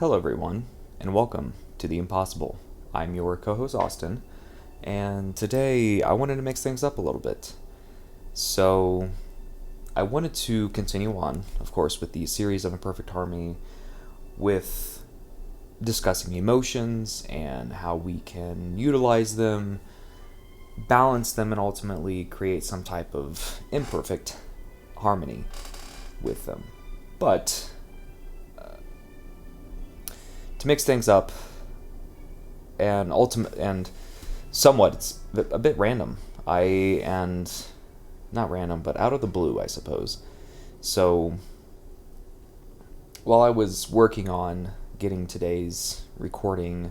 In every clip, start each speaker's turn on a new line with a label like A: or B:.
A: Hello, everyone, and welcome to The Impossible. I'm your co host, Austin, and today I wanted to mix things up a little bit. So, I wanted to continue on, of course, with the series of Imperfect Harmony with discussing emotions and how we can utilize them, balance them, and ultimately create some type of imperfect harmony with them. But to mix things up and somewhat it's a bit random. Not random, but out of the blue, I suppose. So while I was working on getting today's recording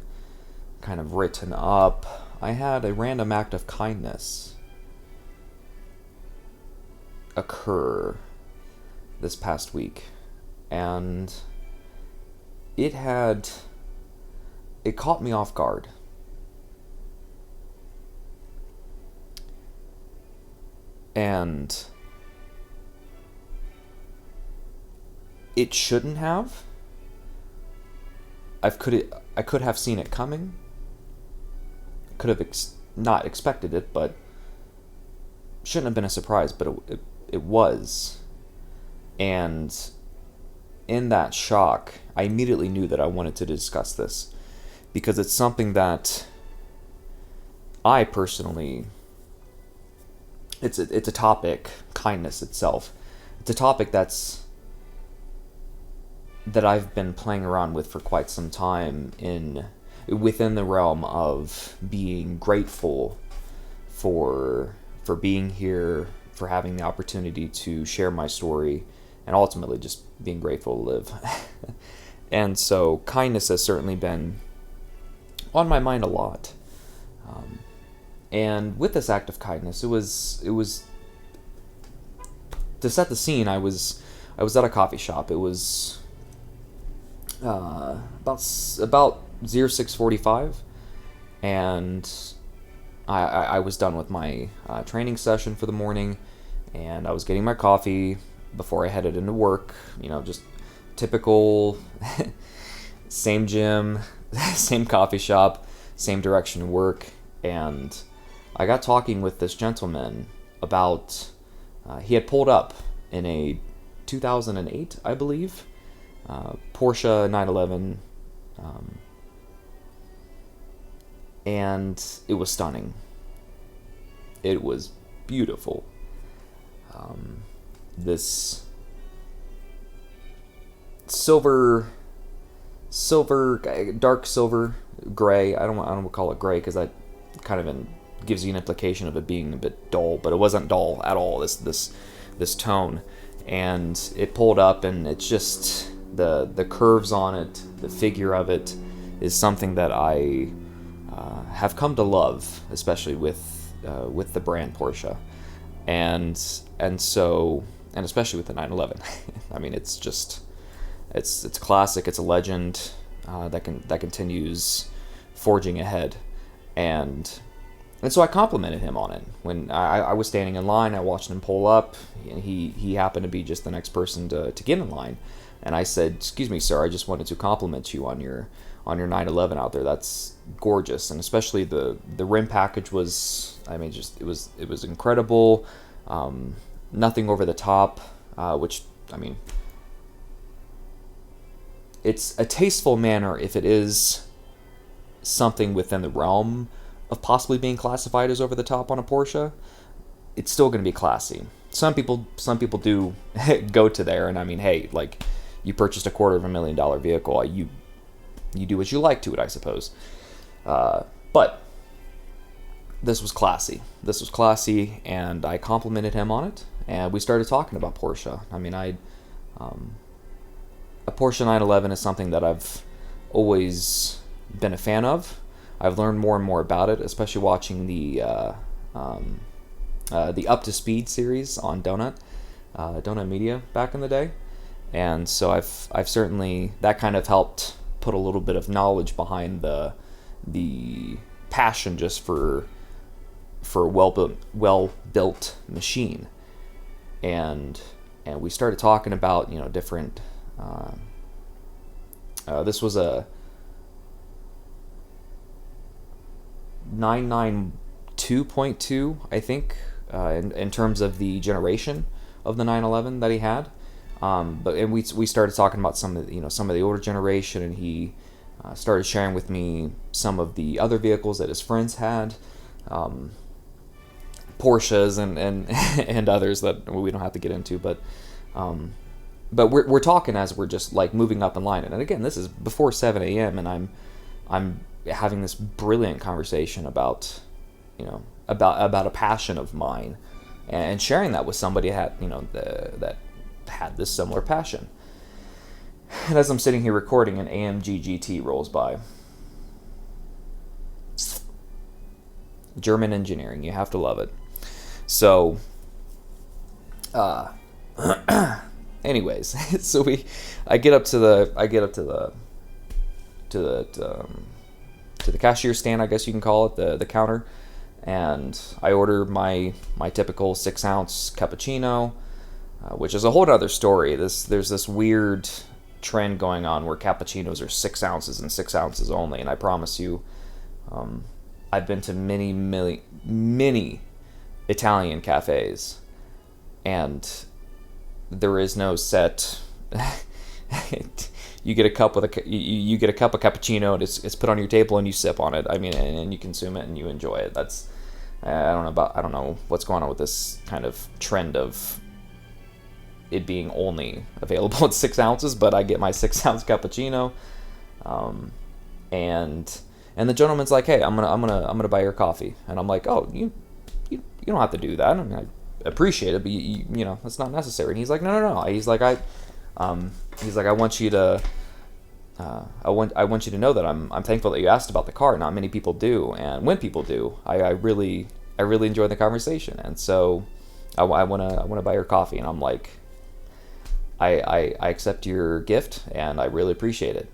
A: kind of written up, I had a random act of kindness occur this past week, and it caught me off guard. And it shouldn't have. I could have seen it coming. Could have not expected it, but shouldn't have been a surprise, but it was. And in that shock, I immediately knew that I wanted to discuss this because it's something that I personally, it's a topic, kindness itself. It's a topic that I've been playing around with for quite some time within the realm of being grateful for being here, for having the opportunity to share my story, and ultimately just being grateful to live. And so kindness has certainly been on my mind a lot. And with this act of kindness, it was to set the scene. I was at a coffee shop. It was about 06:45, and I was done with my training session for the morning, and I was getting my coffee before I headed into work. Just typical same gym, same coffee shop, same direction to work. And I got talking with this gentleman about he had pulled up in a 2008, I believe, Porsche 911, and it was stunning. It was beautiful. This dark silver gray. I don't want to call it gray because that kind of gives you an implication of it being a bit dull, but it wasn't dull at all. This tone, and it pulled up, and it's just the curves on it, the figure of it, is something that I have come to love, especially with the brand Porsche, and especially with the 911. I mean, it's a classic. It's a legend that continues forging ahead, and so I complimented him on it. When I was standing in line, I watched him pull up, and he happened to be just the next person to get in line, and I said, "Excuse me, sir, I just wanted to compliment you on your 911 out there. That's gorgeous, and especially the rim package was, I mean, just it was incredible. Nothing over the top, which, I mean, it's a tasteful manner if it is something within the realm of possibly being classified as over the top on a Porsche. It's still going to be classy. Some people do go to there, and I mean, hey, like, you purchased a $250,000 vehicle, you do what you like to it, I suppose. But this was classy. And I complimented him on it, and we started talking about Porsche. I mean, a Porsche 911 is something that I've always been a fan of. I've learned more and more about it, especially watching the Up to Speed series on Donut Media back in the day, and so I've certainly, that kind of helped put a little bit of knowledge behind the passion just for a well built machine, and we started talking about different This was a 992.2, I think, in terms of the generation of the 911 that he had. But we started talking about some of the older generation, and he started sharing with me some of the other vehicles that his friends had, Porsches and others that we don't have to get into, but we're talking as we're just like moving up in line. And again, this is before 7 a.m. and I'm having this brilliant conversation about a passion of mine, and sharing that with somebody that had this similar passion. And as I'm sitting here recording, an AMG GT rolls by. German engineering, you have to love it. So, anyways, so I get up to the cashier stand, I guess you can call it, the counter, and I order my typical 6-ounce cappuccino, which is a whole other story. There's this weird trend going on where cappuccinos are 6 ounces and 6 ounces only, and I promise you, I've been to many Italian cafes, and there is no set. You get a cup you get a cup of cappuccino, and it's put on your table, and you sip on it. I mean, and you consume it and you enjoy it. That's I don't know what's going on with this kind of trend of it being only available at 6 ounces, but I get my 6-ounce cappuccino, and the gentleman's like, "Hey, I'm gonna buy your coffee," and I'm like, "Oh, you don't have to do that. I mean, I appreciate it, but you know that's not necessary." And he's like, "No. He's like, I want you to I want you to know that I'm thankful that you asked about the car. Not many people do, and when people do, I really enjoy the conversation, and so I wanna buy your coffee." And I'm like, I accept your gift, and I really appreciate it.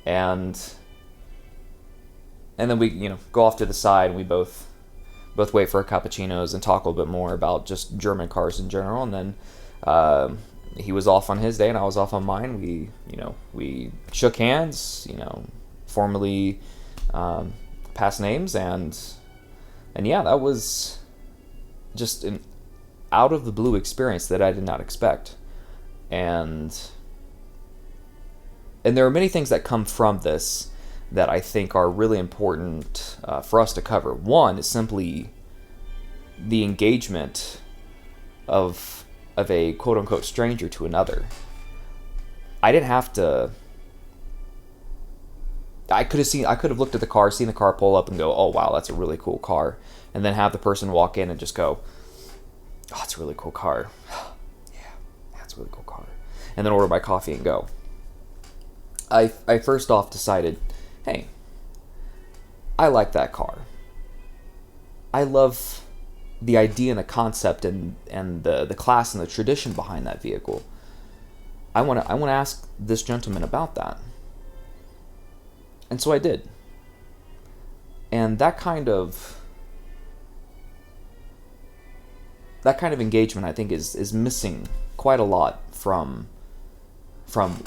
A: And then we go off to the side, and we both wait for our cappuccinos and talk a little bit more about just German cars in general. And then he was off on his day, and I was off on mine. We shook hands, formally passed names, and yeah, that was just an out of the blue experience that I did not expect. And there are many things that come from this that I think are really important for us to cover. One is simply the engagement of a quote-unquote stranger to another. I didn't have to. I could have looked at the car, seen the car pull up, and go, "Oh wow, that's a really cool car," and then have the person walk in and just go, "Oh, it's a really cool car." Yeah, that's a really cool car, and then order my coffee and go. I first off decided, hey, I like that car. I love the idea and the concept and the class and the tradition behind that vehicle. I want to ask this gentleman about that. And so I did. And that kind of engagement, I think, is missing quite a lot from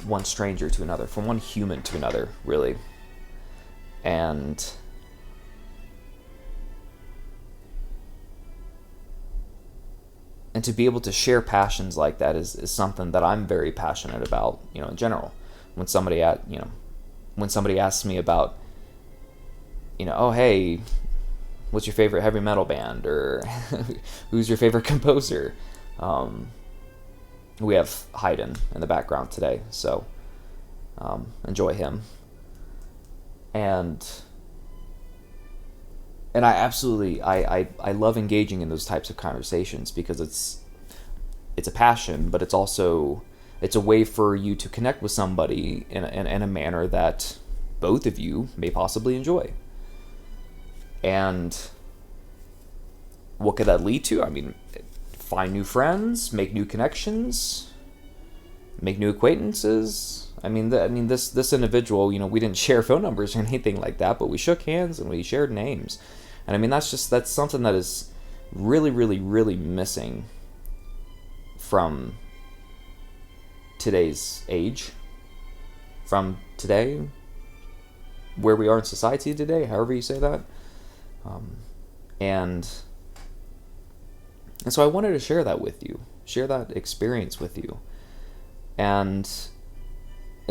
A: one stranger to another, from one human to another, really. And to be able to share passions like that is something that I'm very passionate about, in general. When somebody asks me about, oh hey, what's your favorite heavy metal band, or who's your favorite composer? We have Haydn in the background today, so enjoy him. And I absolutely I love engaging in those types of conversations, because it's a passion, but it's a way for you to connect with somebody in a manner that both of you may possibly enjoy. And what could that lead to? I mean, find new friends, make new connections, make new acquaintances. I mean, this individual, we didn't share phone numbers or anything like that, but we shook hands and we shared names. And I mean, that's something that is really, really, really missing from today's age. from today, where we are in society today, however you say that. And so I wanted to share that with you, share that experience with you, and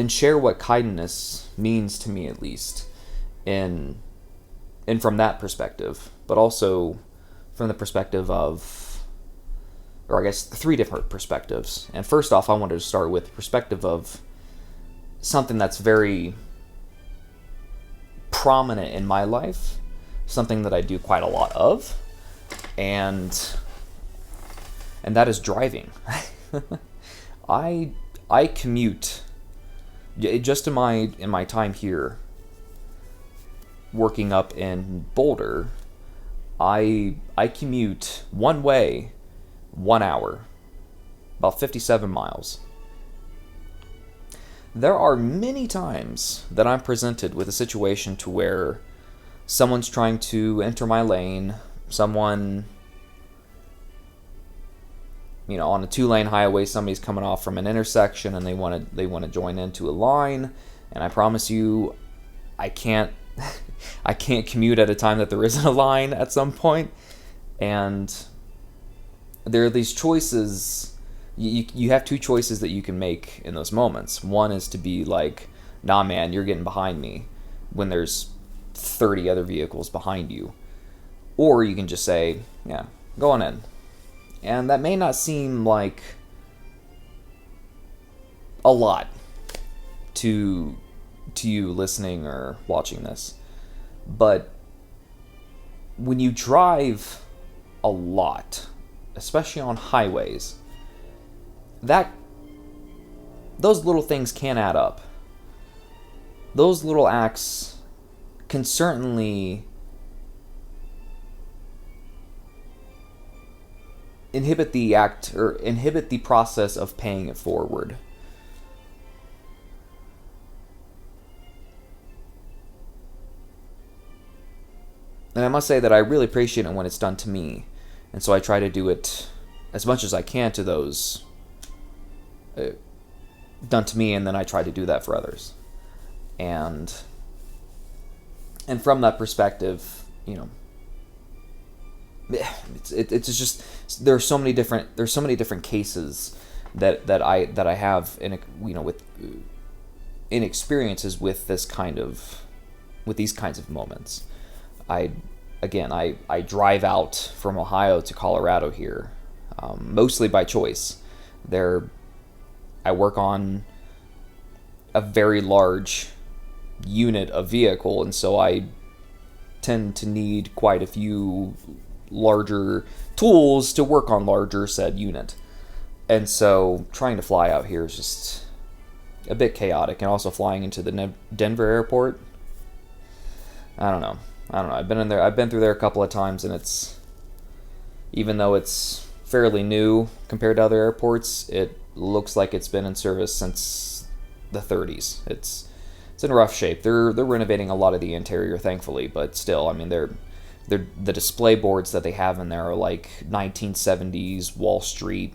A: share what kindness means to me, at least, and from that perspective, but also from the perspective of, or I guess 3 different perspectives. And first off, I wanted to start with the perspective of something that's very prominent in my life, something that I do quite a lot of, and that is driving. I commute just in my time here working up in Boulder. I commute one way 1 hour, about 57 miles. There are many times that I'm presented with a situation to where someone's trying to enter my lane, someone, on a 2-lane highway, somebody's coming off from an intersection and they want to join into a line, and I promise you, I can't commute at a time that there isn't a line at some point. And there are these choices. You have 2 choices that you can make in those moments. One is to be like, nah man, you're getting behind me, when there's 30 other vehicles behind you. Or you can just say, yeah, go on in. And that may not seem like a lot to you listening or watching this, but when you drive a lot, especially on highways, those little things can add up. Those little acts can certainly inhibit the process of paying it forward. And I must say that I really appreciate it when it's done to me, and so I try to do it as much as I can to those done to me, and then I try to do that for others. And from that perspective, it's just there's so many different cases that I have in experiences with these kinds of moments. I drive out from Ohio to Colorado here, mostly by choice. I work on a very large unit of vehicle, and so I tend to need quite a few larger tools to work on larger said unit. And so trying to fly out here is just a bit chaotic, and also flying into the Denver airport, I don't know. I've been through there a couple of times, and even though it's fairly new compared to other airports, it looks like it's been in service since the 30s. It's in rough shape. They're renovating a lot of the interior, thankfully, but still, I mean, the display boards that they have in there are like 1970s Wall Street,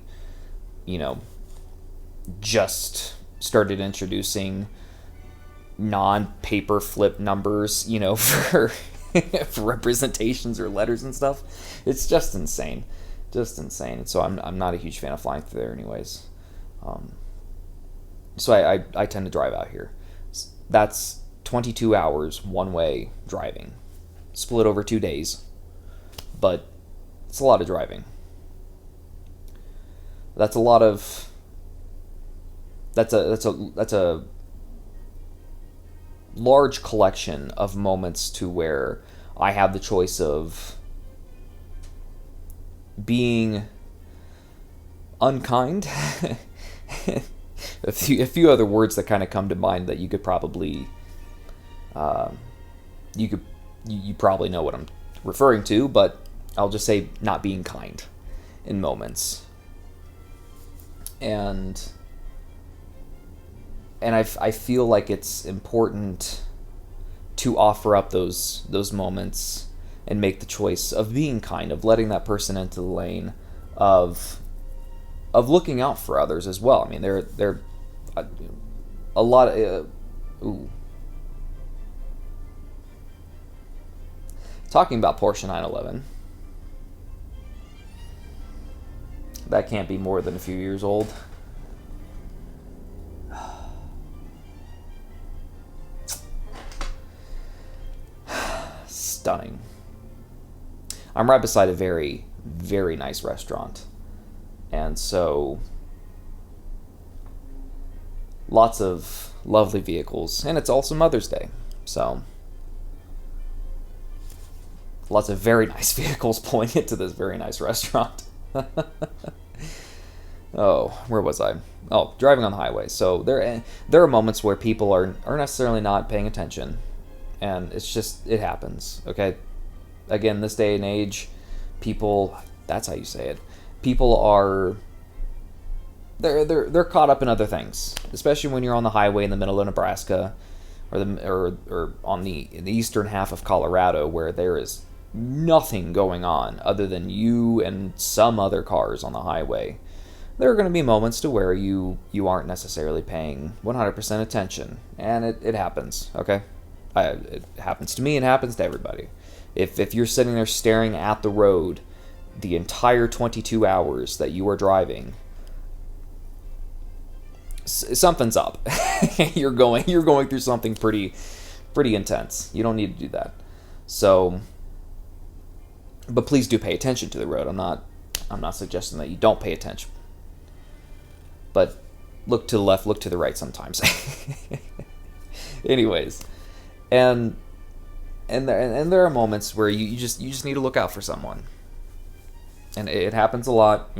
A: just started introducing non-paper flip numbers, for for representations or letters and stuff. It's just insane. And so I'm not a huge fan of flying through there anyways. So I tend to drive out here. That's 22 hours one-way driving, split over 2 days, but it's a lot of driving. That's a large collection of moments to where I have the choice of being unkind. a few other words that kind of come to mind that you could probably you probably know what I'm referring to, but I'll just say not being kind in moments. And I feel like it's important to offer up those moments and make the choice of being kind, of letting that person into the lane, of looking out for others as well. I mean, there a lot of Ooh. Talking about Porsche 911. That can't be more than a few years old. Stunning. I'm right beside a very, very nice restaurant. And so, lots of lovely vehicles. And it's also Mother's Day. So, lots of very nice vehicles pulling into this very nice restaurant. Oh, where was I? Oh, driving on the highway. So there are moments where people are necessarily not paying attention, and it happens. Okay, again, this day and age, people, that's how you say it. People are they're caught up in other things, especially when you're on the highway in the middle of Nebraska, or on in the eastern half of Colorado, where there is nothing going on other than you and some other cars on the highway. There are going to be moments to where you aren't necessarily paying 100% attention, and it happens, okay? It happens to me, and happens to everybody. If you're sitting there staring at the road the entire 22 hours that you are driving, something's up. You're going through something pretty intense. You don't need to do that. So, but please do pay attention to the road. I'm not suggesting that you don't pay attention. But look to the left, look to the right sometimes. Anyways, and there are moments where you just need to look out for someone, and it happens a lot.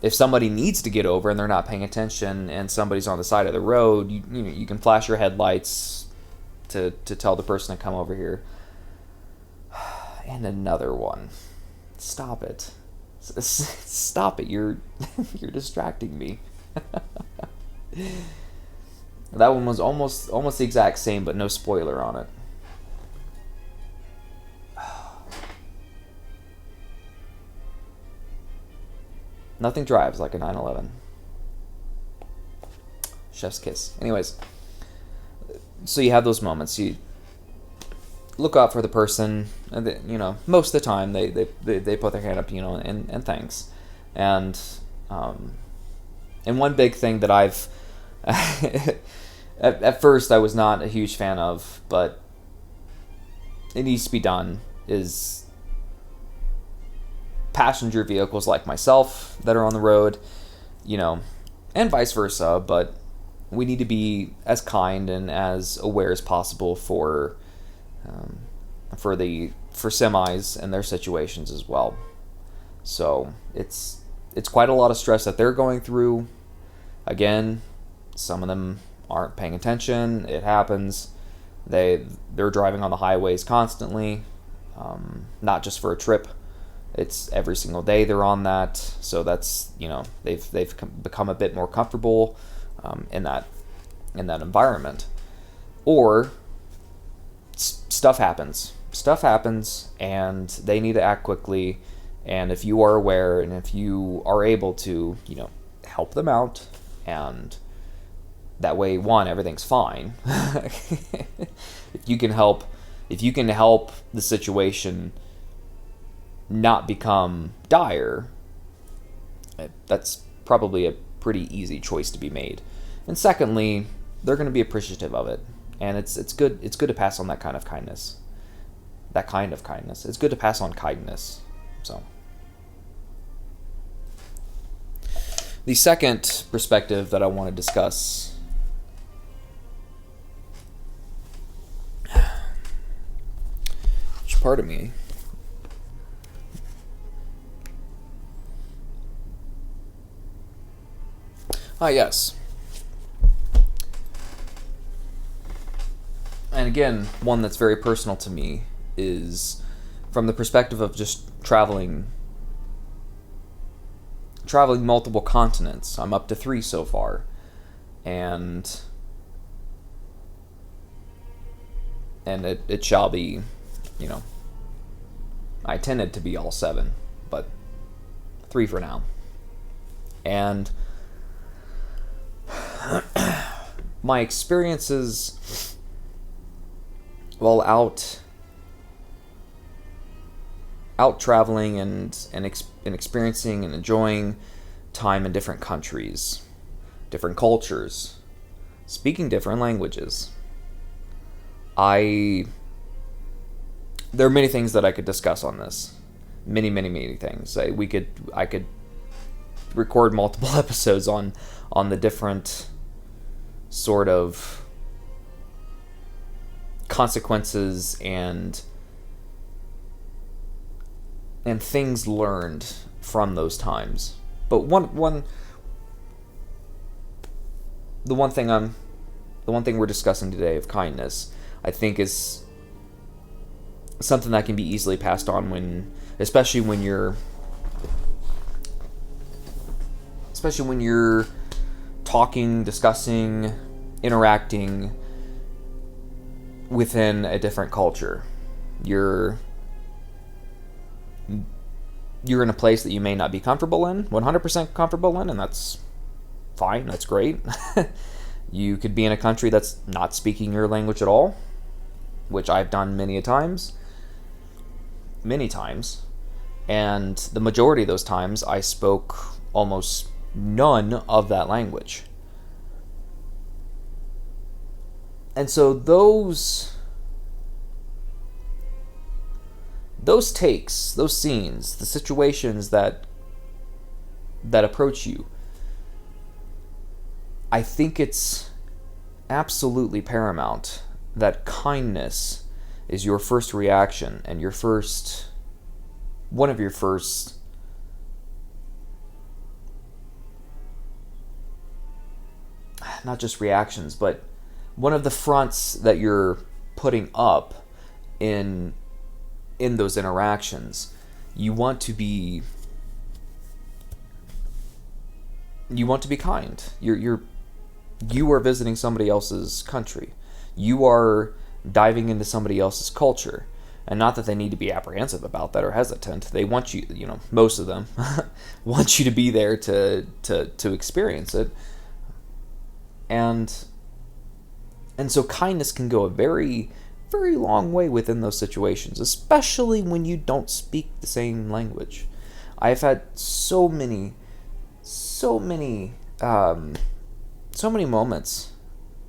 A: If somebody needs to get over and they're not paying attention, and somebody's on the side of the road, you can flash your headlights to tell the person to come over here. And another one. Stop it. Stop it. You're distracting me. That one was almost the exact same, but no spoiler on it. Nothing drives like a 911. Chef's kiss. Anyways, so you have those moments. You look out for the person, and most of the time they put their hand up, and thanks. And one big thing that I've at first I was not a huge fan of, but it needs to be done, is passenger vehicles like myself that are on the road, and vice versa, but we need to be as kind and as aware as possible for semis and their situations as well. So it's quite a lot of stress that they're going through. Again, some of them aren't paying attention. It happens. They're driving on the highways constantly, not just for a trip. It's every single day they're on that. So that's they've become a bit more comfortable in that environment. Or stuff happens, and they need to act quickly. And if you are aware, and if you are able to, help them out, and that way, one, everything's fine. If you can help the situation not become dire, that's probably a pretty easy choice to be made. And secondly, they're going to be appreciative of it, and it's good to pass on that kind of kindness. It's good to pass on kindness. So, the second perspective that I want to discuss, which part of me? Yes. And again, one that's very personal to me is from the perspective of just traveling multiple continents. I'm up to 3 so far. And it shall be, I intended to be all 7, but 3 for now. And my experiences while out traveling and experiencing and enjoying time in different countries, different cultures, speaking different languages. There are many things that I could discuss on this. Many, many, many things. I could record multiple episodes on the different sort of consequences and things learned from those times. But the one thing we're discussing today of kindness, I think, is something that can be easily passed on especially when you're talking, discussing, interacting within a different culture. You're in a place that you may not be comfortable in, 100% comfortable in, and that's fine, that's great. You could be in a country that's not speaking your language at all, which I've done many times, and the majority of those times I spoke almost none of that language. And so those takes, those scenes, the situations that approach you, I think it's absolutely paramount that kindness is your first reaction and one of your first not just reactions, but one of the fronts that you're putting up in those interactions. You want to be kind. You are visiting somebody else's country. You are diving into somebody else's culture. And not that they need to be apprehensive about that or hesitant. They want you, most of them want you to be there to experience it. And so kindness can go a very, very long way within those situations, especially when you don't speak the same language. I've had so many moments,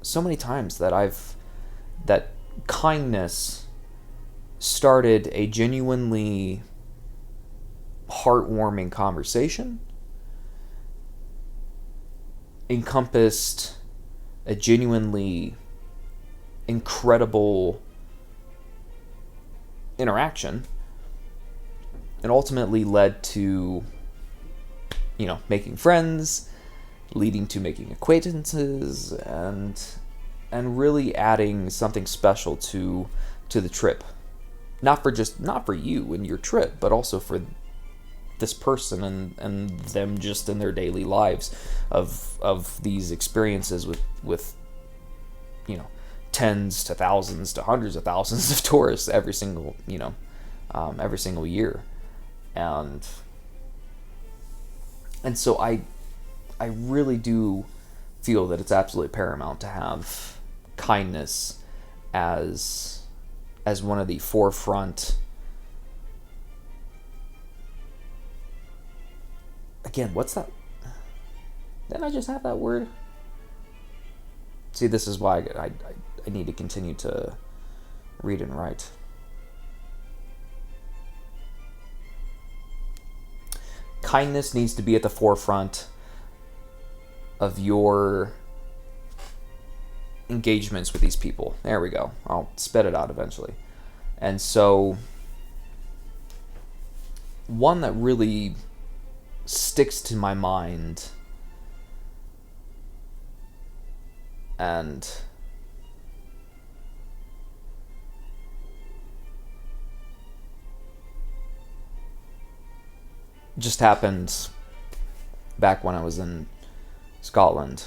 A: so many times that kindness started a genuinely heartwarming conversation, encompassed a genuinely incredible interaction, and ultimately led to making friends, leading to making acquaintances, and really adding something special to the trip. Not for you and your trip, but also for this person and them just in their daily lives of these experiences with tens to thousands to hundreds of thousands of tourists every single year. And so I really do feel that it's absolutely paramount to have kindness as one of the forefront. Again, what's that? Didn't I just have that word? See, this is why I need to continue to read and write. Kindness needs to be at the forefront of your engagements with these people. There we go. I'll spit it out eventually. And so one that really sticks to my mind and just happened back when I was in Scotland.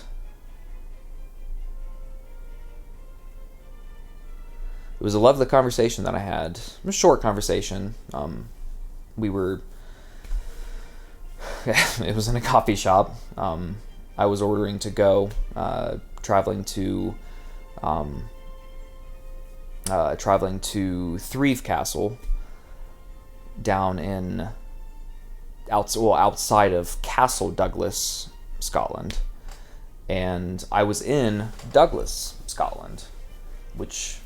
A: It was a lovely conversation that I had. It was a short conversation. It was in a coffee shop. I was ordering to go, traveling to Thrieve Castle down in outside of Castle Douglas, Scotland, and I was in Douglas, Scotland, which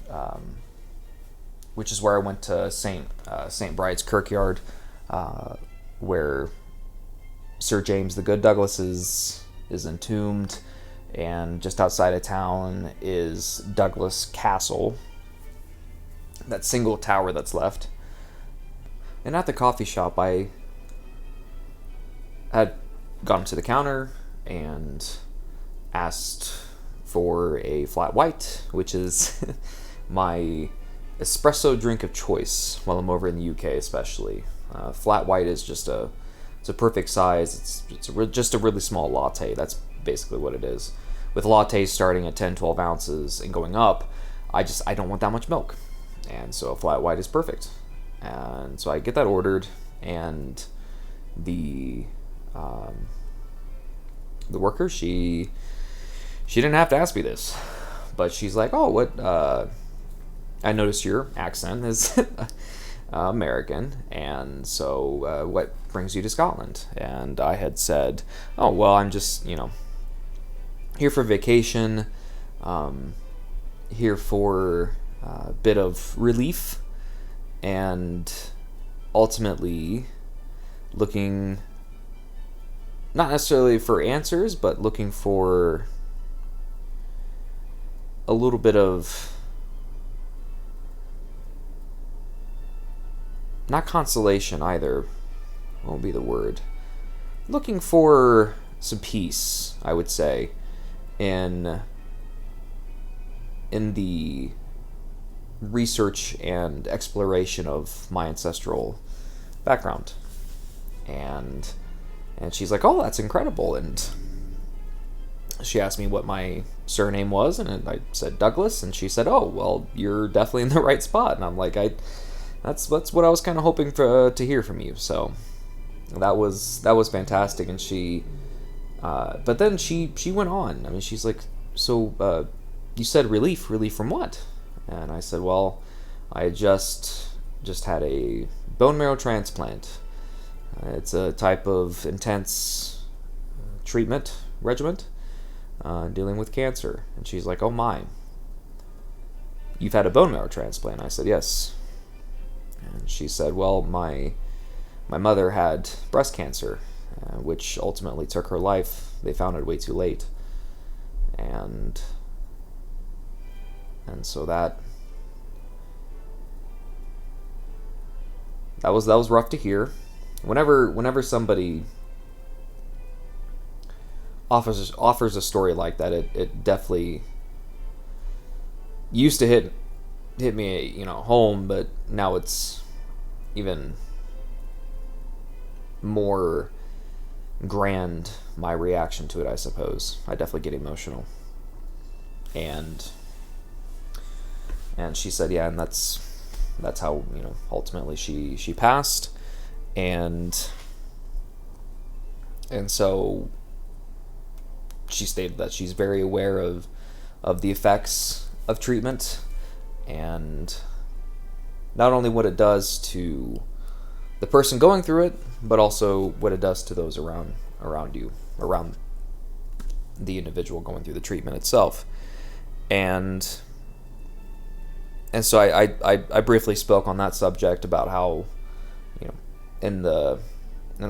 A: is where I went to Saint Bride's Kirkyard, where Sir James the Good Douglas is entombed, and just outside of town is Douglas Castle, that single tower that's left. And at the coffee shop, I had gone to the counter and asked for a flat white, which is my espresso drink of choice while I'm over in the UK, especially. Flat white is just it's a perfect size. It's just a really small latte. That's basically what it is. With lattes starting at 10-12 ounces and going up, I don't want that much milk, and so a flat white is perfect. And so I get that ordered, and the worker, she didn't have to ask me this, but she's like, "Oh, what? I noticed your accent is American, and so what brings you to Scotland?" And I had said, "Oh, well, I'm just here for vacation, here for a bit of relief, and ultimately looking not necessarily for answers, but looking for a little bit of, not consolation either, won't be the word, looking for some peace, I would say, in the research and exploration of my ancestral background." And she's like, "Oh, that's incredible." And she asked me what my surname was, and I said Douglas, and she said, "Oh, well, you're definitely in the right spot." And I'm like, that's what I was kind of hoping to hear from you. So that was fantastic. And she but then she went on. I mean, she's like, "So you said relief from what?" And I said, "Well, I just had a bone marrow transplant. It's a type of intense treatment regimen dealing with cancer." And she's like, "Oh my, you've had a bone marrow transplant?" I said, "Yes." And she said, "Well, my mother had breast cancer, which ultimately took her life. They found it way too late." And so that was rough to hear. Whenever somebody offers a story like that, it definitely used to hit me, home, but now it's even more grand, my reaction to it, I suppose. I definitely get emotional. And she said, yeah, and that's how, ultimately she passed. And so she stated that she's very aware of the effects of treatment, and not only what it does to the person going through it, but also what it does to those around you, around the individual going through the treatment itself. And so I briefly spoke on that subject about how, in the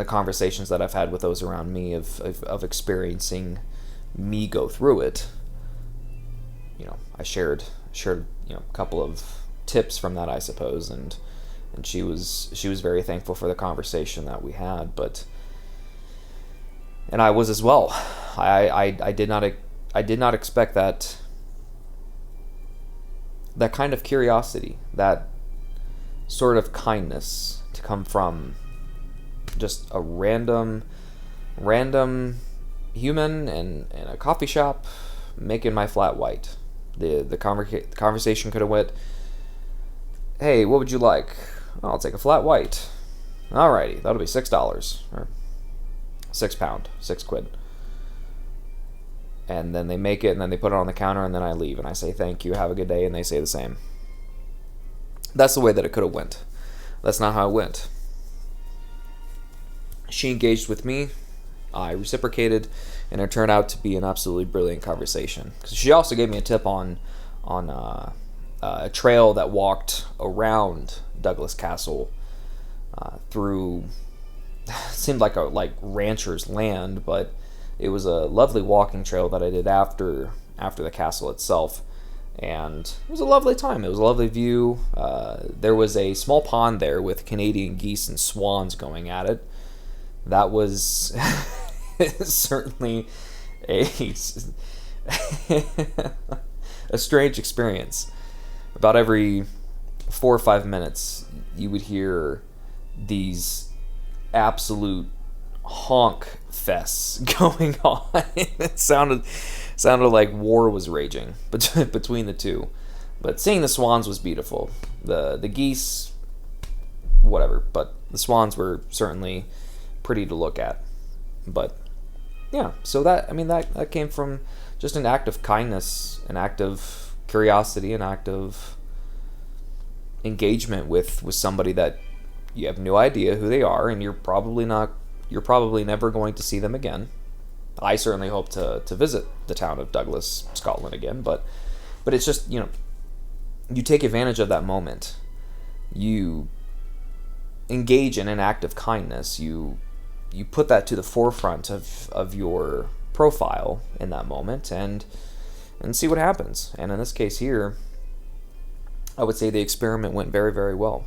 A: conversations that I've had with those around me of experiencing me go through it, I shared a couple of tips from that, I suppose, and she was very thankful for the conversation that we had, and I was as well. I did not expect that kind of curiosity, that sort of kindness to come from just a random human in a coffee shop making my flat white. The conversation could have went, "Hey, what would you like?" "Oh, I'll take a flat white." "Alrighty, that'll be $6 or £6, £6." and then they make it, and then they put it on the counter, and then I leave, and I say thank you, have a good day, and they say the same. That's the way that it could have went. That's not how it went. She engaged with me, I reciprocated, and it turned out to be an absolutely brilliant conversation. Because she also gave me a tip on a trail that walked around Douglas Castle through, seemed like a rancher's land, but it was a lovely walking trail that I did after the castle itself, and it was a lovely time. It was a lovely view. There was a small pond there with Canadian geese and swans going at it. That was certainly a strange experience. About every 4 or 5 minutes, you would hear these absolute honk fests going on. It sounded like war was raging between the two. But seeing the swans was beautiful. The geese, whatever. But the swans were certainly pretty to look at. But yeah, so that came from just an act of kindness, an act of curiosity, an act of engagement with somebody that you have no idea who they are, and you're probably never going to see them again. I certainly hope to visit the town of Douglas, Scotland again, but it's just, you take advantage of that moment. You engage in an act of kindness. You put that to the forefront of your profile in that moment, and see what happens. And in this case here, I would say the experiment went very, very well.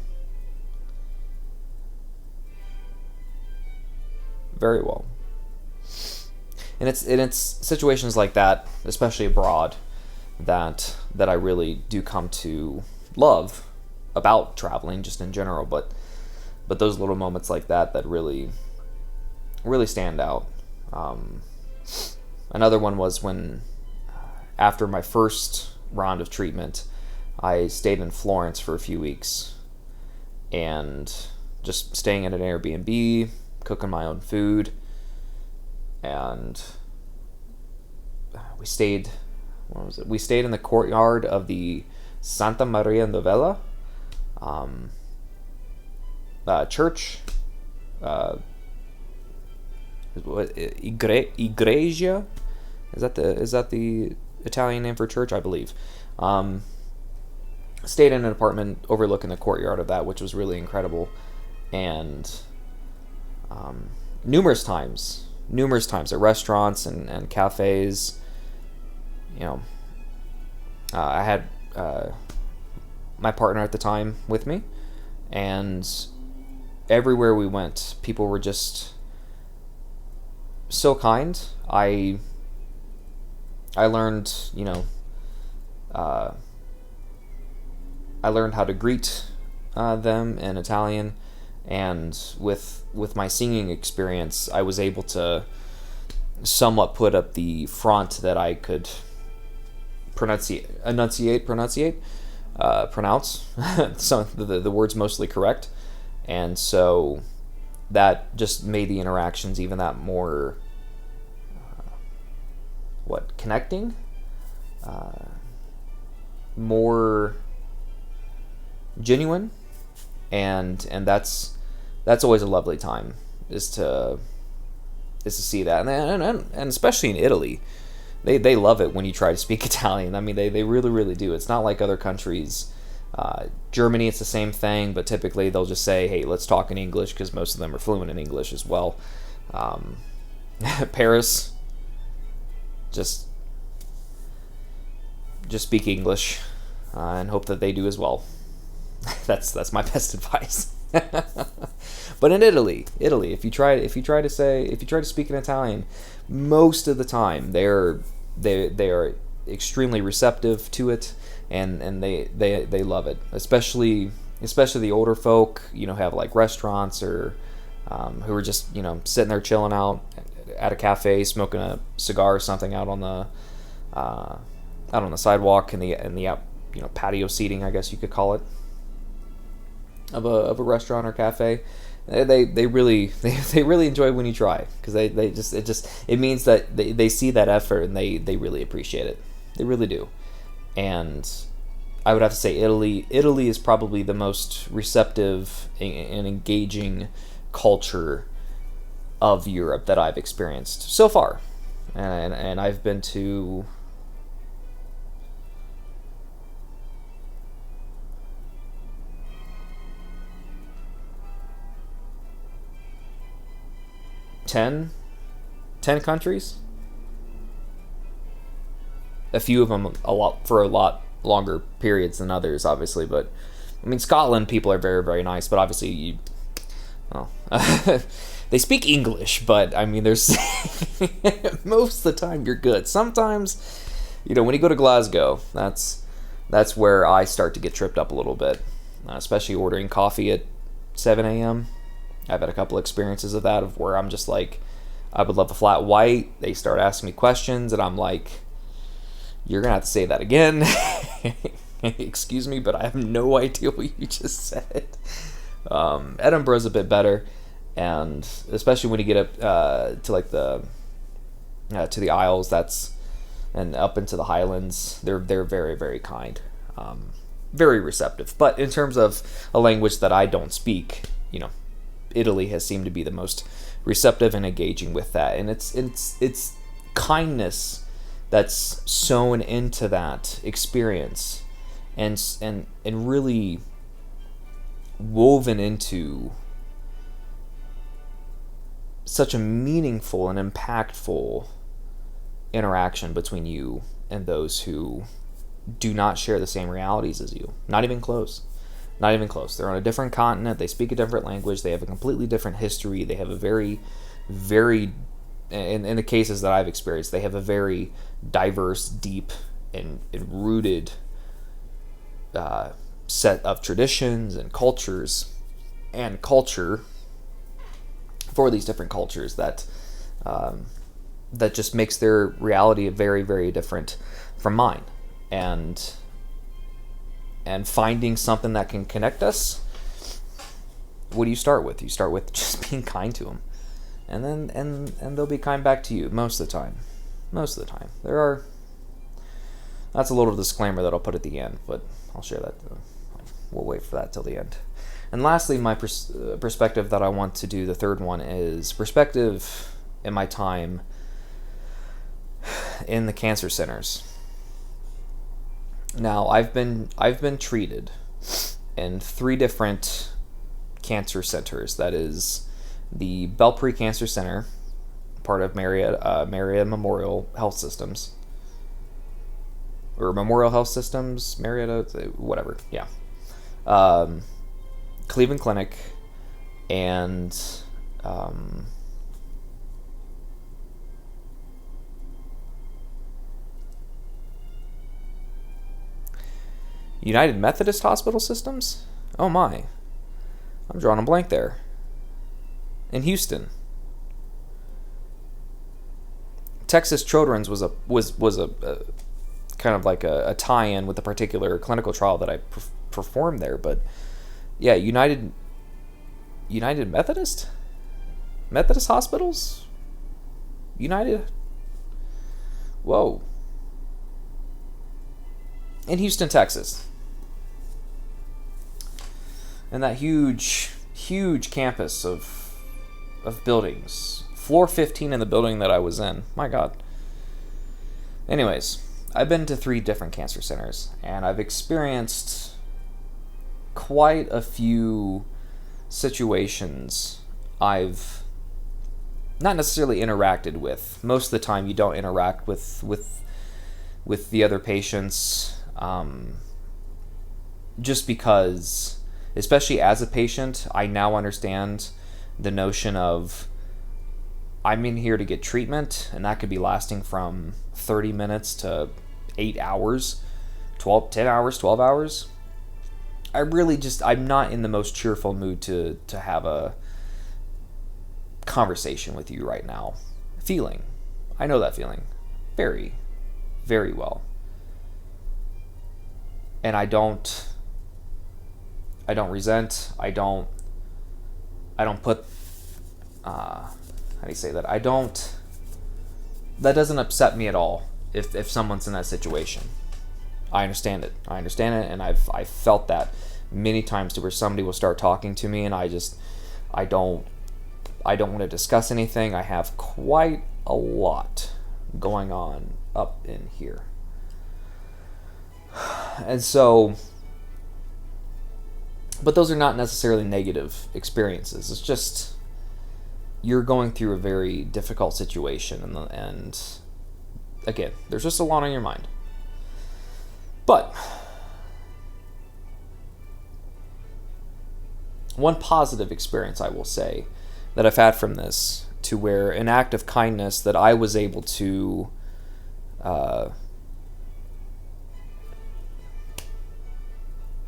A: Very well. And it's situations like that, especially abroad, that I really do come to love about traveling just in general, but those little moments like that really stand out. Another one was when, after my first round of treatment, I stayed in Florence for a few weeks, and just staying at an Airbnb, cooking my own food, and we stayed in the courtyard of the Santa Maria Novella church, Igreja, is that the Italian name for church, I believe. Stayed in an apartment overlooking the courtyard of that, which was really incredible. And numerous times at restaurants and cafes, I had my partner at the time with me, and everywhere we went, people were just so kind. I learned, I learned how to greet them in Italian, and with my singing experience, I was able to somewhat put up the front that I could pronounce some of the words mostly correct, and so that just made the interactions even that more connecting, more genuine, and that's always a lovely time, is to see that, and especially in Italy, they love it when you try to speak Italian. I mean, they really, really do. It's not like other countries. Germany, it's the same thing, but typically they'll just say, hey, let's talk in English, because most of them are fluent in English as well. Paris, just speak English, and hope that they do as well. That's my best advice. But in Italy, if you try to speak in Italian, most of the time they are extremely receptive to it, and they love it. Especially the older folk, have like restaurants, or who are just sitting there chilling out at a cafe, smoking a cigar or something out on the sidewalk in the patio seating, I guess you could call it. of a restaurant or cafe, they really they really enjoy when you try, because it means that they see that effort, and they really appreciate it. They really do. And I would have to say Italy is probably the most receptive and engaging culture of Europe that I've experienced so far. And I've been to 10, 10 countries. A few of them for a lot longer periods than others, obviously. But I mean, Scotland people are very, very nice. But obviously, well, they speak English. But I mean, there's most of the time you're good. Sometimes, when you go to Glasgow, that's where I start to get tripped up a little bit, especially ordering coffee at 7 a.m. I've had a couple experiences of that, of where I'm just like, I would love a flat white. They start asking me questions, and I'm like, you're going to have to say that again. Excuse me, but I have no idea what you just said. Edinburgh's a bit better, and especially when you get up to like to the Isles, and up into the Highlands, they're very, very kind, very receptive. But in terms of a language that I don't speak, Italy has seemed to be the most receptive and engaging with that, and it's kindness that's sewn into that experience, and really woven into such a meaningful and impactful interaction between you and those who do not share the same realities as you. Not even close. Not even close. They're on a different continent. They speak a different language. They have a completely different history. They have a very, very, in the cases that I've experienced, they have a very diverse, deep, and rooted set of traditions and cultures, and culture for these different cultures that just makes their reality very, very different from mine. And finding something that can connect us, what do you start with? You start with just being kind to them, and then and they'll be kind back to you most of the time. Most of the time, that's a little disclaimer that I'll put at the end, but I'll share that. We'll wait for that till the end. And lastly, my perspective that I want to do, the third one, is perspective in my time in the cancer centers. Now, I've been treated in 3 different cancer centers. That is the Belpre Cancer Center, part of Marietta Memorial Health Systems, or Memorial Health Systems, Marietta, whatever. Yeah, Cleveland Clinic, and United Methodist Hospital Systems? Oh my. I'm drawing a blank there. In Houston. Texas Children's was a kind of like a tie-in with the particular clinical trial that I performed there, but yeah, United Methodist Hospitals? United? Whoa. In Houston, Texas. And that huge campus of buildings. Floor 15 in the building that I was in. My God. Anyways, I've been to 3 different cancer centers, and I've experienced quite a few situations I've not necessarily interacted with. Most of the time you don't interact with the other patients, just because, especially as a patient, I now understand the notion of I'm in here to get treatment, and that could be lasting from 30 minutes to 8 hours, 10 hours, 12 hours. I'm not in the most cheerful mood to have a conversation with you right now. I know that feeling very, very well. And I don't resent. I don't put, how do you say that? That doesn't upset me at all if someone's in that situation. I understand it, and I've felt that many times, to where somebody will start talking to me and I don't want to discuss anything. I have quite a lot going on up in here. And so, but those are not necessarily negative experiences. It's just, you're going through a very difficult situation, and again, there's just a lot on your mind. But one positive experience, I will say, that I've had from this, to where an act of kindness that I was able to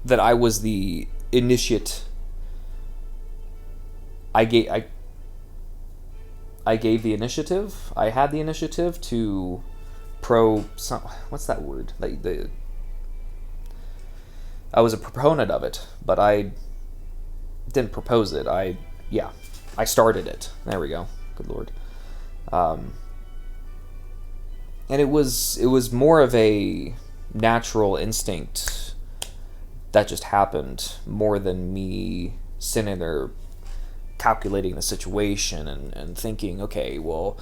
A: that I was the initiate. I gave the initiative. I had the initiative to what's that word? I was a proponent of it, but I didn't propose it. I started it. There we go. Good Lord. And it was more of a natural instinct that just happened, more than me sitting there calculating the situation and thinking, okay, well,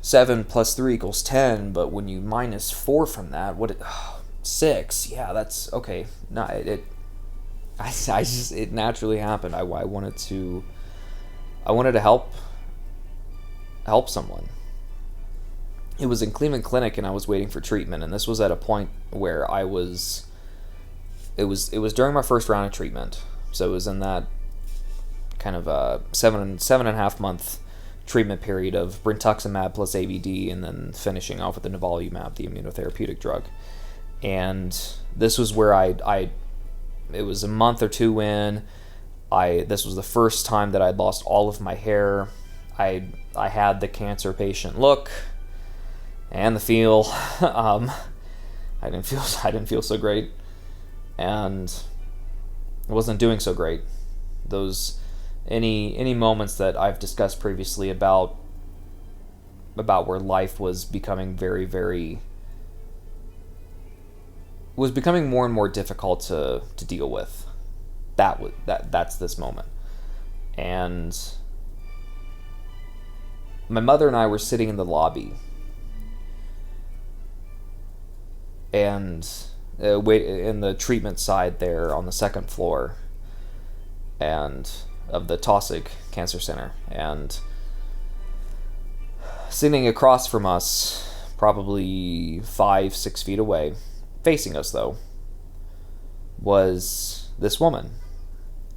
A: 7 plus 3 equals 10, but when you minus 4 from that, 6, yeah, that's okay. No, it naturally happened. I wanted to help someone. It was in Cleveland Clinic, and I was waiting for treatment, and this was at a point where it was during my first round of treatment. So it was in that kind of a 7.5 month treatment period of brentuximab plus AVD, and then finishing off with the nivolumab, the immunotherapeutic drug. And this was where it was a month or two in. This was the first time that I'd lost all of my hair. I had the cancer patient look and the feel. I didn't feel so great, and I wasn't doing so great. Those any moments that I've discussed previously about where life was becoming was becoming more and more difficult to deal with. That's this moment. And my mother and I were sitting in the lobby, and in the treatment side there on the second floor, and of the Taussig Cancer Center, and sitting across from us, probably 5-6 feet away, facing us though, was this woman.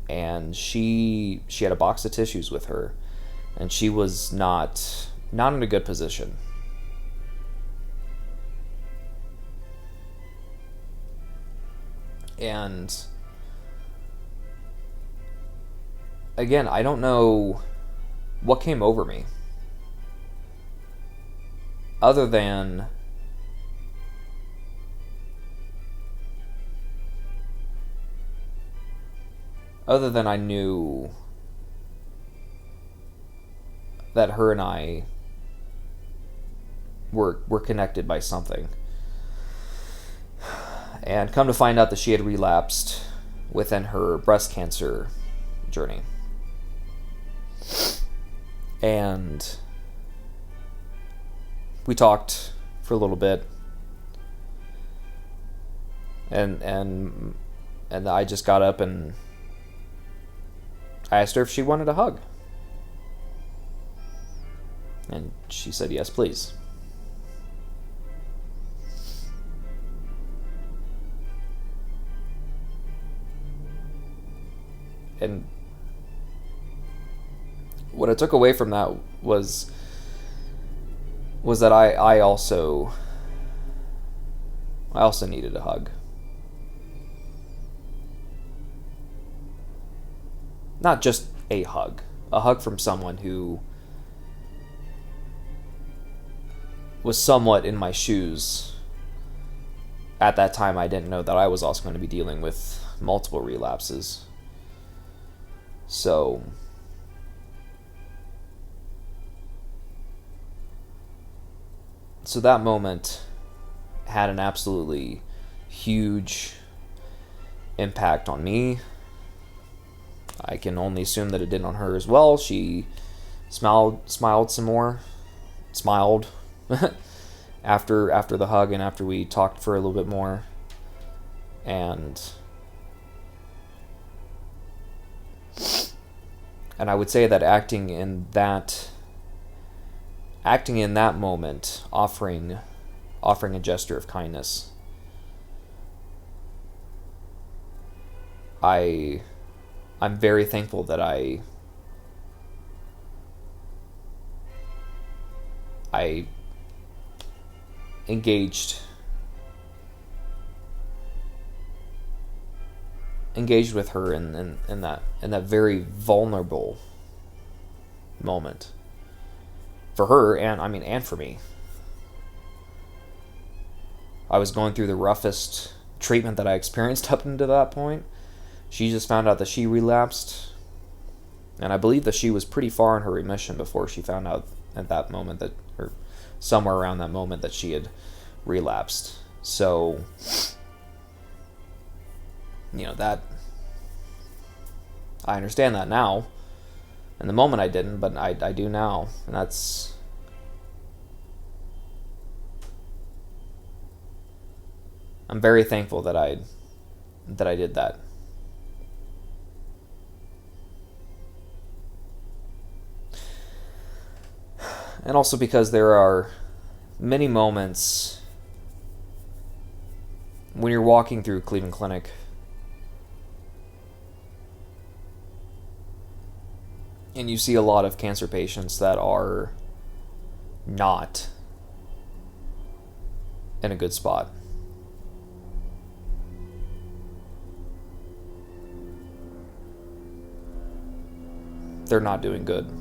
A: And she had a box of tissues with her, and she was not in a good position. And again, I don't know what came over me, other than I knew that her and I were connected by something. And come to find out that she had relapsed within her breast cancer journey. And we talked for a little bit, and I just got up and I asked her if she wanted a hug. And she said, yes, please. And what I took away from that was that I also needed a hug. Not just a hug from someone who was somewhat in my shoes. At that time, I didn't know that I was also going to be dealing with multiple relapses. So that moment had an absolutely huge impact on me. I can only assume that it did on her as well. She smiled some more, smiled after the hug and after we talked for a little bit more. And I would say that acting in that moment, offering a gesture of kindness, I'm very thankful that I engaged with her in that very vulnerable moment for her, and for me. I was going through the roughest treatment that I experienced up until that point. She just found out that she relapsed, and I believe that she was pretty far in her remission before she found out at that moment that, or somewhere around that moment, that she had relapsed. So, that, I understand that now. In the moment I didn't, but I do now. And I'm very thankful that I did that. And also because there are many moments when you're walking through Cleveland Clinic and you see a lot of cancer patients that are not in a good spot. They're not doing good.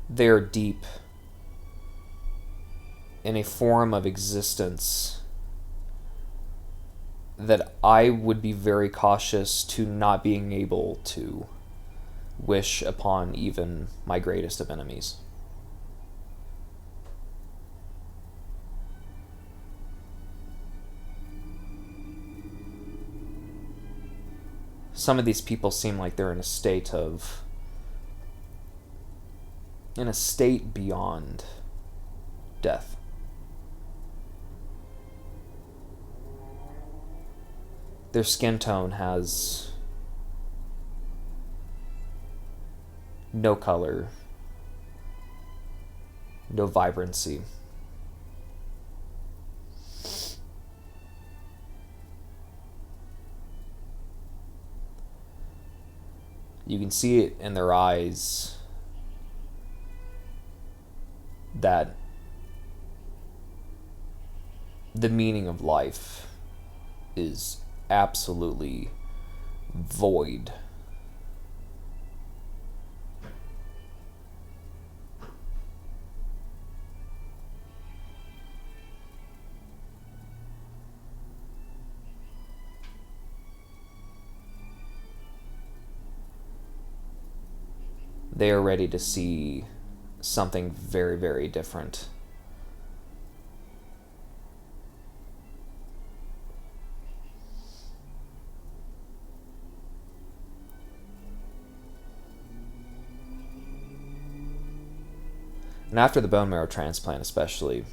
A: They're deep in a form of existence that I would be very cautious to not being able to wish upon even my greatest of enemies. Some of these people seem like they're in a state beyond death. Their skin tone has no color, no vibrancy. You can see it in their eyes that the meaning of life is absolutely void. They are ready to see something very, very different. And after the bone marrow transplant especially,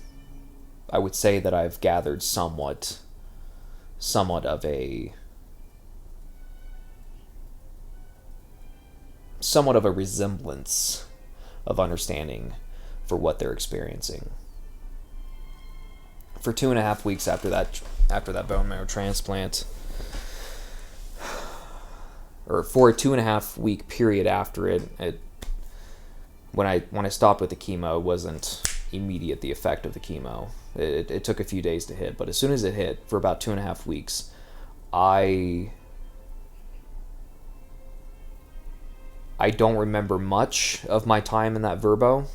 A: I would say that I've gathered somewhat of a resemblance of understanding for what they're experiencing. For 2.5 weeks after that bone marrow transplant, or for a 2.5 week period after it, when I stopped with the chemo, it wasn't immediate, the effect of the chemo. It took a few days to hit, but as soon as it hit, for about 2.5 weeks, I I don't remember much of my time in that Verbo,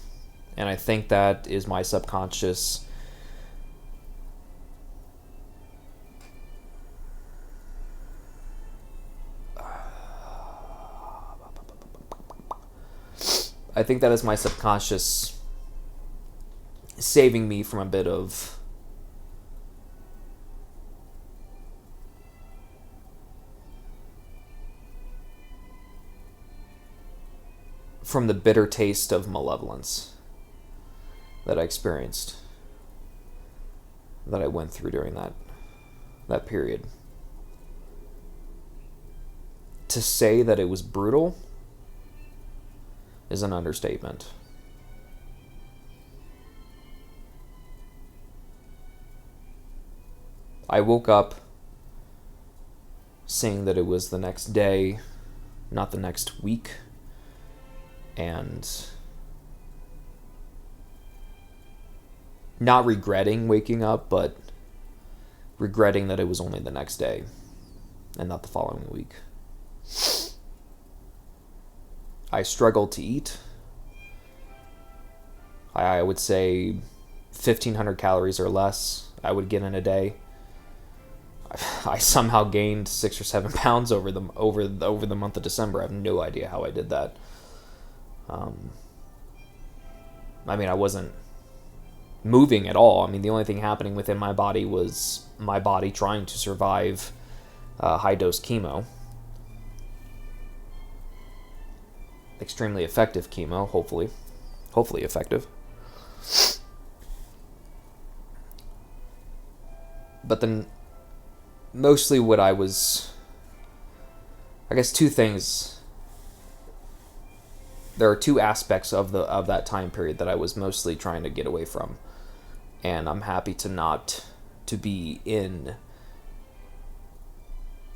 A: and I think that is my subconscious saving me from a bit of from the bitter taste of malevolence that I experienced, that I went through during that period. To say that it was brutal is an understatement. I woke up seeing that it was the next day, not the next week, and not regretting waking up, but regretting that it was only the next day and not the following week. I struggled to eat. I would say 1,500 calories or less I would get in a day. I somehow gained 6 or 7 pounds over the month of December. I have no idea how I did that. I mean, I wasn't moving at all. I mean, the only thing happening within my body was my body trying to survive high-dose chemo. Extremely effective chemo, hopefully effective. But then mostly what I was, I guess two things. There are two aspects of that time period that I was mostly trying to get away from, and I'm happy to be in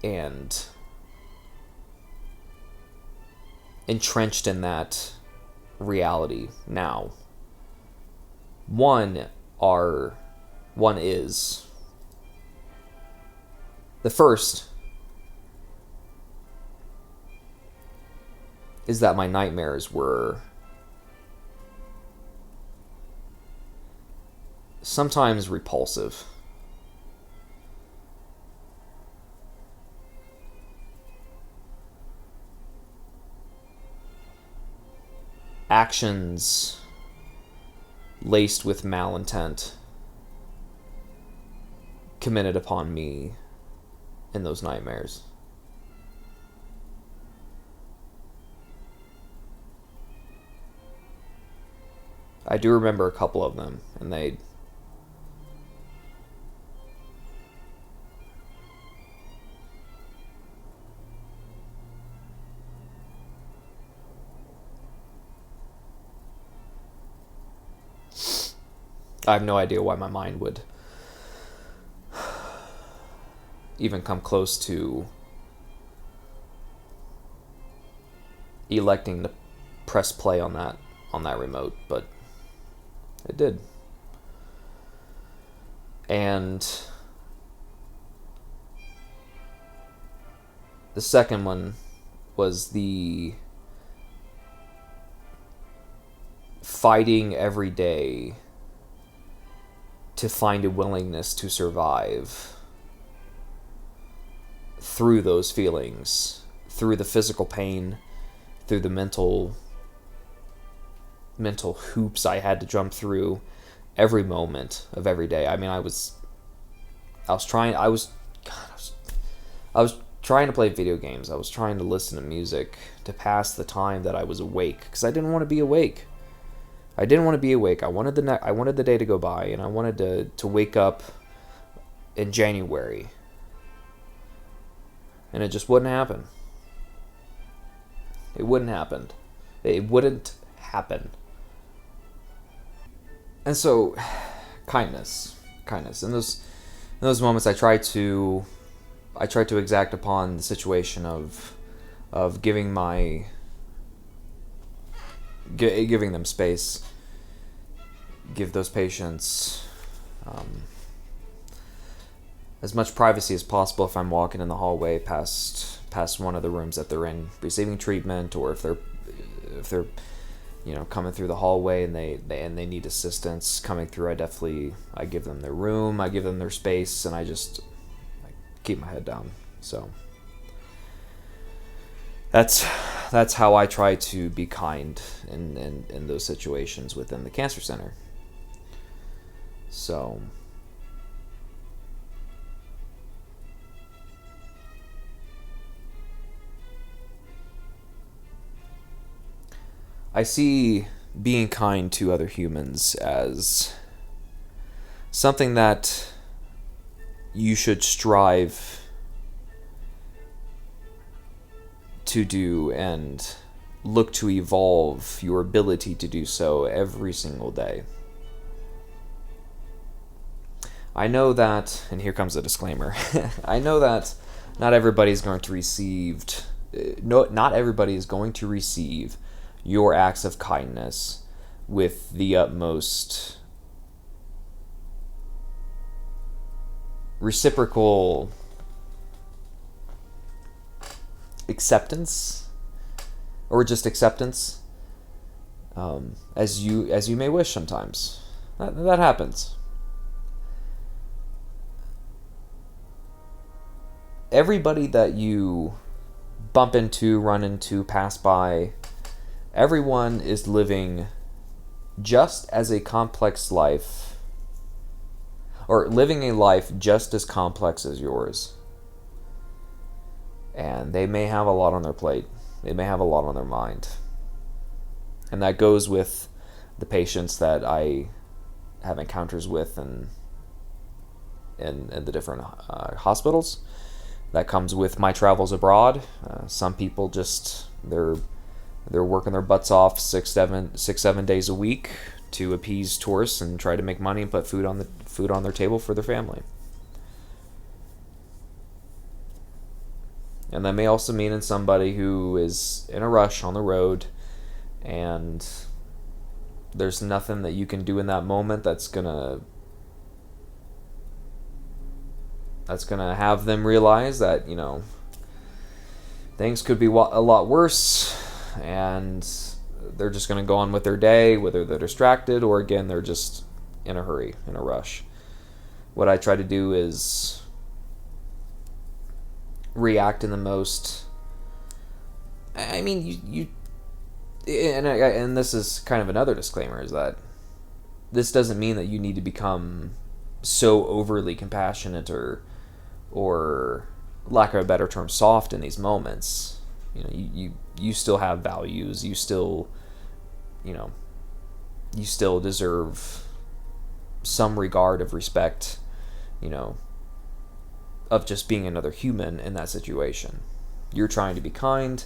A: and entrenched in that reality now. One is the first is that my nightmares were sometimes repulsive. Actions laced with malintent committed upon me in those nightmares. I do remember a couple of them, and I have no idea why my mind would even come close to electing to press play on that remote, but it did. And the second one was the fighting every day to find a willingness to survive through those feelings, through the physical pain, through the mental hoops I had to jump through every moment of every day. I mean, I was trying to play video games. I was trying to listen to music to pass the time that I was awake, because I didn't want to be awake. I wanted the day to go by, and I wanted to wake up in January. And it just wouldn't happen. It wouldn't happen. And so, kindness. In those moments, I try to exact upon the situation of giving them space, give those patients as much privacy as possible if I'm walking in the hallway past one of the rooms that they're in receiving treatment, or if they're if they're coming through the hallway and they need assistance coming through, I give them their room, I give them their space, and I keep my head down. So that's how I try to be kind in those situations within the cancer center. So I see being kind to other humans as something that you should strive to do and look to evolve your ability to do so every single day. I know that, and here comes a disclaimer, I know that not everybody is going to receive your acts of kindness with the utmost reciprocal acceptance, or just acceptance, as you may wish. Sometimes that happens. Everybody that you bump into, run into, pass by, everyone is living just as a complex life, or living a life just as complex as yours. And they may have a lot on their plate. They may have a lot on their mind. And that goes with the patients that I have encounters with in the different hospitals. That comes with my travels abroad. Some people just, they're working their butts off 6-7 days a week to appease tourists and try to make money and put food on their table for their family. And that may also mean in somebody who is in a rush on the road, and there's nothing that you can do in that moment that's gonna have them realize that things could be a lot worse, and they're just going to go on with their day, whether they're distracted or, again, they're just in a hurry, in a rush. What I try to do is react in the most... I mean, and this is kind of another disclaimer, is that this doesn't mean that you need to become so overly compassionate or lack of a better term, soft in these moments. You still have values. You still deserve some regard of respect, of just being another human in that situation. You're trying to be kind.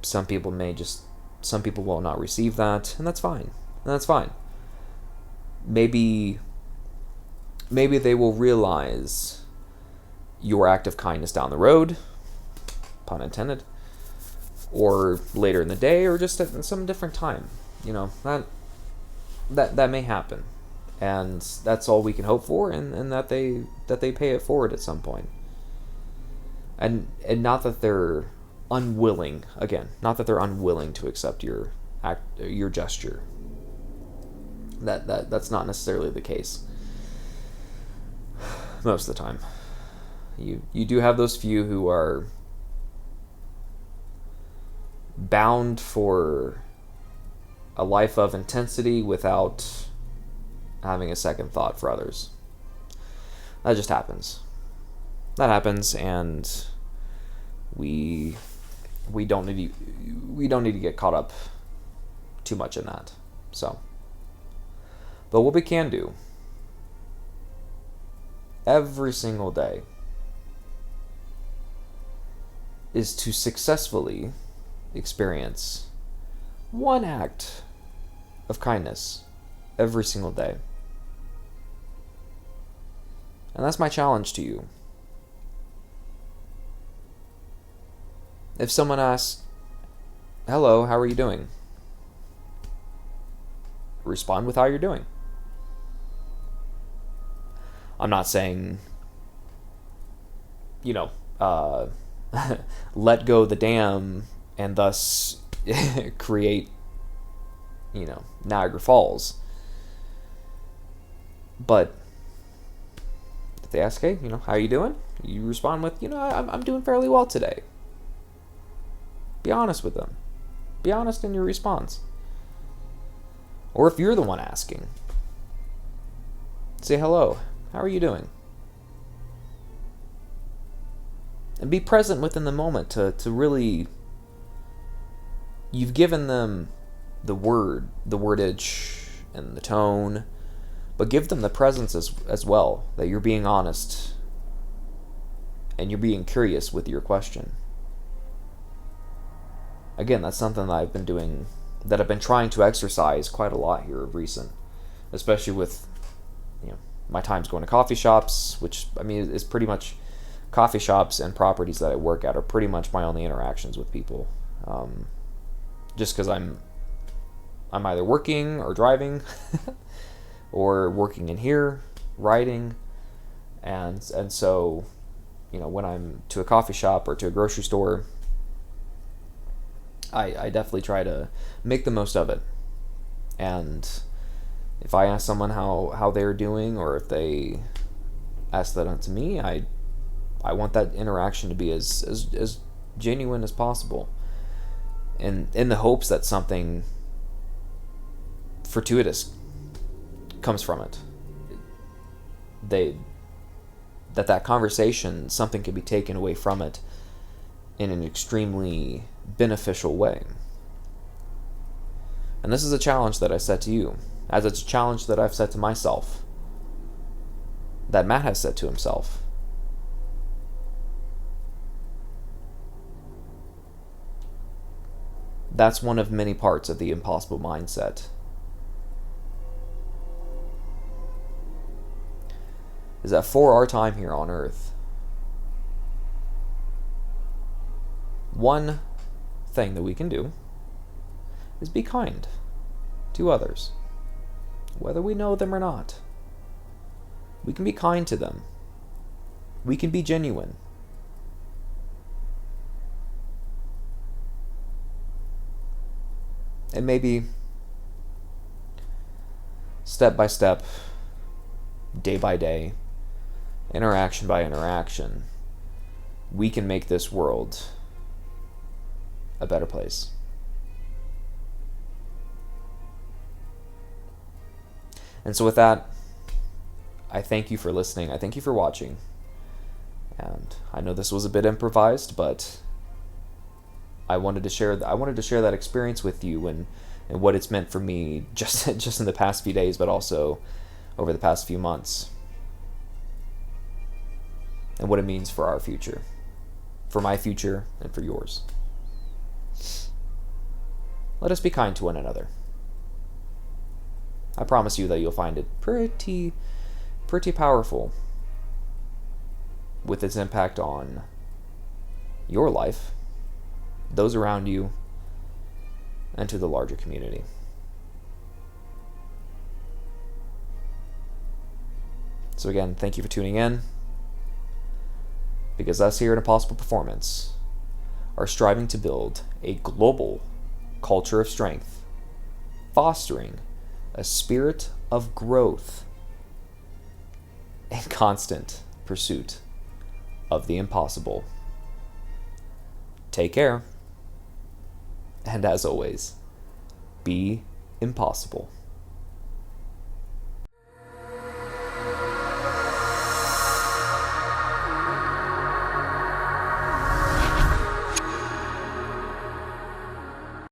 A: Some people will not receive that, and that's fine. Maybe they will realize your act of kindness down the road, pun intended, or later in the day, or just at some different time. That may happen, and that's all we can hope for, and that they pay it forward at some point. And not that they're unwilling, to accept your gesture. That's not necessarily the case most of the time. You do have those few who are bound for a life of intensity without having a second thought for others. That just happens. And we don't need to get caught up too much in that. So, but what we can do every single day is to successfully experience one act of kindness every single day. And that's my challenge to you. If someone asks, "Hello, how are you doing?" respond with how you're doing. I'm not saying, let go the dam and thus create, Niagara Falls. But if they ask, hey, how are you doing? You respond with, I'm doing fairly well today. Be honest with them. Be honest in your response. Or if you're the one asking, say hello. How are you doing? And be present within the moment to really... You've given them the wordage, and the tone, but give them the presence as well, that you're being honest and you're being curious with your question. Again, that's something that I've been trying to exercise quite a lot here of recent, especially with my times going to coffee shops, which is pretty much coffee shops and properties that I work at are pretty much my only interactions with people. Just because I'm either working or driving or working in here, writing, and so when I'm to a coffee shop or to a grocery store, I definitely try to make the most of it. And if I ask someone how they're doing, or if they ask that to me, I want that interaction to be as genuine as possible, and in the hopes that something fortuitous comes from it. That conversation, something can be taken away from it in an extremely beneficial way. And this is a challenge that I set to you, as it's a challenge that I've set to myself, that Matt has set to himself. That's one of many parts of the impossible mindset. Is that for our time here on Earth, one thing that we can do is be kind to others, whether we know them or not. We can be kind to them. We can be genuine. And maybe step by step, day by day, interaction by interaction, we can make this world a better place. And so with that, I thank you for listening. I thank you for watching. And I know this was a bit improvised, but I wanted to share that experience with you, and what it's meant for me just in the past few days, but also over the past few months. And what it means for our future. For my future and for yours. Let us be kind to one another. I promise you that you'll find it pretty powerful with its impact on your life, those around you, and to the larger community. So again, thank you for tuning in, because us here at Impossible Performance are striving to build a global culture of strength, fostering a spirit of growth and constant pursuit of the impossible. Take care. And as always, be impossible.